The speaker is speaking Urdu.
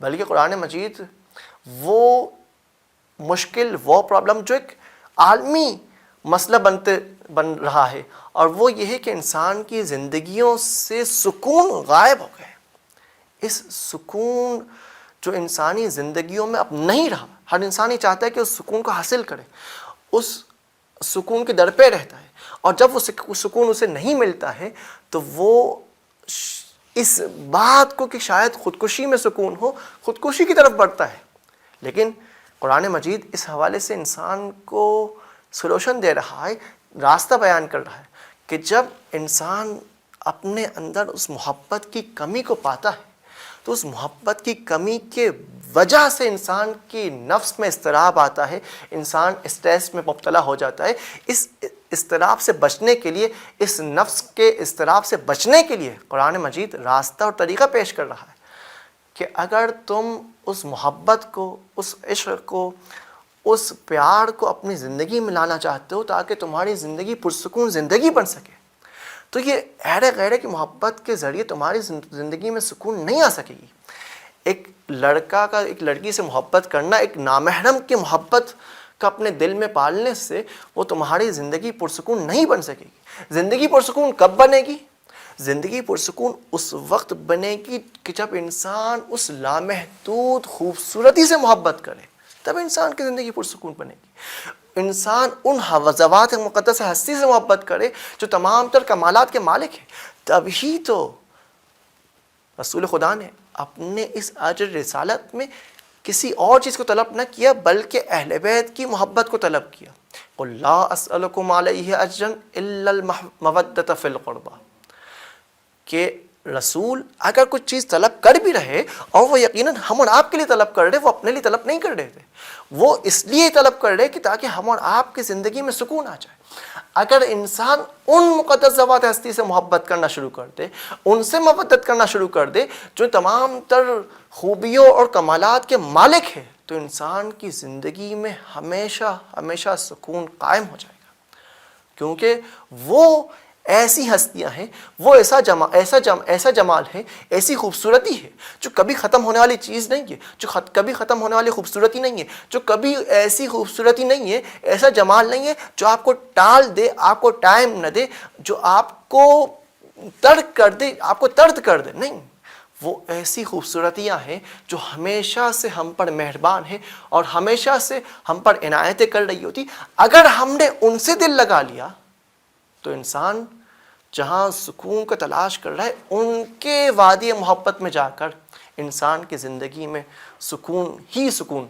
بلکہ قرآن مجید وہ مشکل، وہ پرابلم جو ایک عالمی مسئلہ بن رہا ہے، اور وہ یہ ہے کہ انسان کی زندگیوں سے سکون غائب ہو گئے. اس سکون جو انسانی زندگیوں میں اب نہیں رہا، ہر انسان ہی چاہتا ہے کہ اس سکون کو حاصل کرے، اس سکون کے در پہ رہتا ہے، اور جب وہ سکون اسے نہیں ملتا ہے تو وہ اس بات کو کہ شاید خودکشی میں سکون ہو، خودکشی کی طرف بڑھتا ہے. لیکن قرآن مجید اس حوالے سے انسان کو سولوشن دے رہا ہے، راستہ بیان کر رہا ہے کہ جب انسان اپنے اندر اس محبت کی کمی کو پاتا ہے تو اس محبت کی کمی کے وجہ سے انسان کی نفس میں اضطراب آتا ہے، انسان اسٹریس میں مبتلا ہو جاتا ہے. اس اضطراب سے بچنے کے لیے، اس نفس کے اضطراب سے بچنے کے لیے قرآن مجید راستہ اور طریقہ پیش کر رہا ہے کہ اگر تم اس محبت کو، اس عشق کو، اس پیار کو اپنی زندگی میں لانا چاہتے ہو تاکہ تمہاری زندگی پرسکون زندگی بن سکے، تو یہ اہل غیرے کی محبت کے ذریعے تمہاری زندگی میں سکون نہیں آ سکے گی. ایک لڑکا کا ایک لڑکی سے محبت کرنا، ایک نامحرم کی محبت کا اپنے دل میں پالنے سے وہ تمہاری زندگی پرسکون نہیں بن سکے گی. زندگی پرسکون کب بنے گی؟ زندگی پرسکون اس وقت بنے گی کہ جب انسان اس لامحدود خوبصورتی سے محبت کرے، تب انسان کی زندگی پرسکون بنے گی. انسان ان ذوات مقدس ہستی سے محبت کرے جو تمام تر کمالات کے مالک ہیں، تبھی تو رسول خدا نے اپنے اس اجر رسالت میں کسی اور چیز کو طلب نہ کیا بلکہ اہل بیت کی محبت کو طلب کیا. قُلْ لَا أَسْأَلُكُمْ عَلَيْهِ أَجْرًا إِلَّا الْمَوَدَّةَ فِي الْقُرْبَى، کہ رسول اگر کچھ چیز طلب کر بھی رہے اور وہ یقیناً ہم اور آپ کے لیے طلب کر رہے، وہ اپنے لیے طلب نہیں کر رہے تھے، وہ اس لیے طلب کر رہے کہ تاکہ ہم اور آپ کی زندگی میں سکون آ جائے. اگر انسان ان مقدس ذوات ہستی سے محبت کرنا شروع کر دے، ان سے محبت کرنا شروع کر دے جو تمام تر خوبیوں اور کمالات کے مالک ہیں، تو انسان کی زندگی میں ہمیشہ ہمیشہ سکون قائم ہو جائے گا. کیونکہ وہ ایسی ہستیاں ہیں، وہ ایسا جمال ہے، ایسی خوبصورتی ہے جو کبھی ختم ہونے والی چیز نہیں ہے، جو کبھی ختم ہونے والی خوبصورتی نہیں ہے، جو کبھی ایسی خوبصورتی نہیں ہے، ایسا جمال نہیں ہے جو آپ کو ٹال دے، آپ کو ٹائم نہ دے، جو آپ کو ترک کر دے، آپ کو طرد کر دے. نہیں، وہ ایسی خوبصورتیاں ہیں جو ہمیشہ سے ہم پر مہربان ہیں اور ہمیشہ سے ہم پر عنایتیں کر رہی ہوتی. اگر ہم نے ان سے دل لگا لیا تو انسان جہاں سکون کو تلاش کر رہا ہے ان کے وادی محبت میں جا کر انسان کی زندگی میں سکون ہی سکون